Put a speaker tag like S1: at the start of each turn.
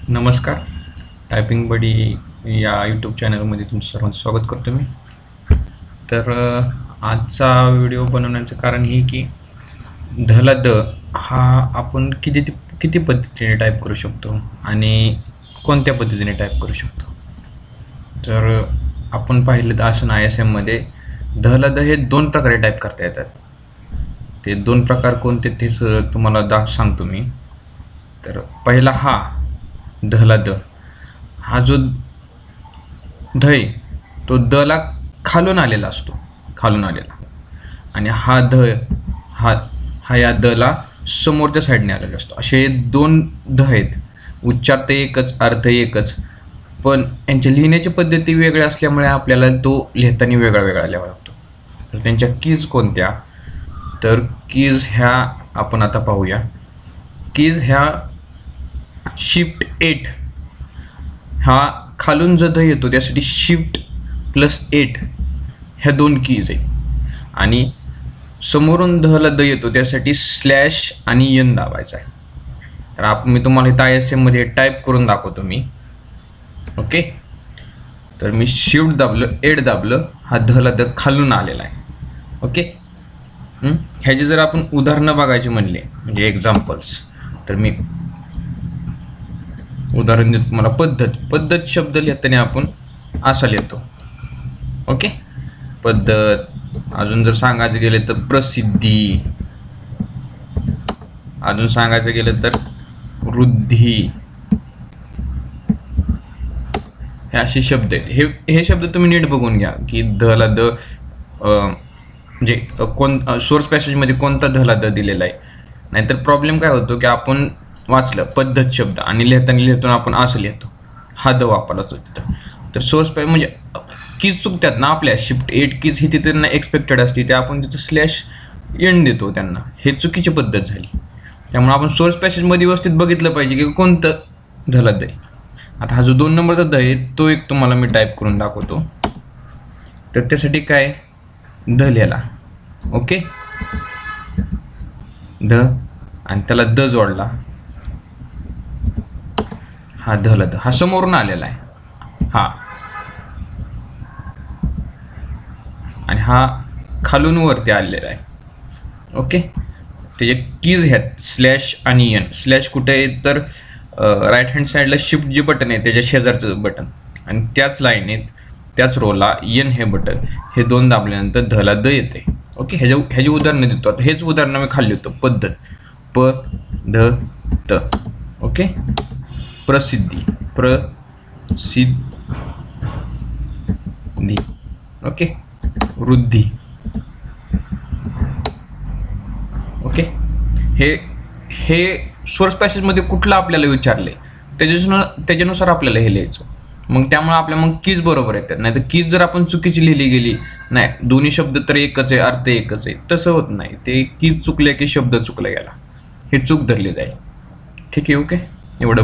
S1: नमस्कार. टायपिंग बडी या यूट्यूब चॅनलमध्ये तुमचं सर्वांचं स्वागत करतो मी. तर आजचा व्हिडिओ बनवण्याचं कारण हे की धला द हा आपण किती पद्धतीने टाईप करू शकतो आणि कोणत्या पद्धतीने टाईप करू शकतो. तर आपण पाहिलं तर असं ISM मध्ये धला द हे दोन प्रकारे टाईप करता येतात. ते दोन प्रकार कोणते ते तुम्हाला सांगतो मी. तर पहिला हा धला द, हा जो ध आहे तो द ला खालून आलेला असतो, खालून आलेला, आणि हा ध हा या द ला समोरच्या साईडने आलेला असतो. असे दोन ध आहेत. उच्चार तर एकच, अर्थ एकच, पण यांच्या लिहिण्याची पद्धती वेगळ्या असल्यामुळे आपल्याला तो लिहिताना वेगळा वेगळा लिहावा लागतो. तर त्यांच्या कीज कोणत्या, तर कीज ह्या आपण आता पाहूया. कीज ह्या शिफ्ट 8 हा खालून जो ध येतो त्यासाठी शिफ्ट +8 ह्या दोन कीज आहे, आणि समोरून धला द येतो त्यासाठी स्लॅश आणि n दाबायचा आहे. तर मी तुम्हाला इथं ISM मध्ये टाईप करून दाखवतो मी. ओके, तर मी शिफ्ट दाबलं, 8 दाबलं, हा धला द खालून आलेला आहे. ओके, ह्याचे जर आपण उदाहरणं बघायचे म्हणले म्हणजे एक्झाम्पल्स, तर मी उदाहरण देतो तुम्हाला. पद्धत शब्द लिहिताना आपण असा लिहितो. ओके, पद्धत. अजून जर सांगायचं गेलं तर प्रसिद्धी, अजून सांगायचं गेलं तर वृद्धी. हे असे शब्द आहेत. हे शब्द तुम्ही नीट बघून घ्या की धला द म्हणजे सोर्स पॅसेजमध्ये कोणता धला द दिलेला आहे. नाहीतर प्रॉब्लेम काय होतो की आपण वाचलं पद्धत शब्द आणि लिहितो आपण असं लिहितो, हा द वापरलाच होता. तर सोर्स पॅसेज म्हणजे कीज चुकतात ना आपल्या. शिफ्ट 8 कीज ही तिथे त्यांना एक्सपेक्टेड असते, ते आपण तिथं स्लॅश n देतो त्यांना. हे चुकीची पद्धत झाली. त्यामुळे आपण सोर्स पॅसेजमध्ये व्यवस्थित बघितलं पाहिजे की कोणतं धला द आहे. आता हा जो 2 नंबरचा द आहे तो एक तुम्हाला मी टाईप करून दाखवतो. तर त्यासाठी काय, ध लिहिला. ओके, ध आणि त्याला द जोडला, हा धला द, हा समोरून आलेला आहे हा, आणि हा खालून वरती आलेला आहे. ओके, त्याचे कीज आहेत स्लॅश आणि n. स्लॅश कुठे आहे तर राईट हँड साईडला शिफ्ट जे बटन आहे त्याच्या शेजारचं बटन, आणि त्याच लाईनीत त्याच रोला n हे बटन, हे दोन दाबल्यानंतर धला द येते. ओके, ह्याची उदाहरणं देतो. आता हेच उदाहरण मी खाली होतं. पद्धत प ध त. ओके, प्रसिद्धी प्रसिद्धी. ओके, वृद्धी. ओके, हे सोर्स पॅसेजमध्ये कुठलं आपल्याला विचारले त्याच्यानुसार आपल्याला हे लिहायचं. मग त्यामुळे मग कीज बरोबर येतात. नाही तर कीज जर आपण चुकीची लिहिली गेली, नाही दोन्ही शब्द तर एकच आहे, अर्थ एकच आहे, तसं होत नाही. ते कीज चुकले की शब्द चुकला गेला, हे चूक धरली जाईल. ठीक आहे. ओके, एवढं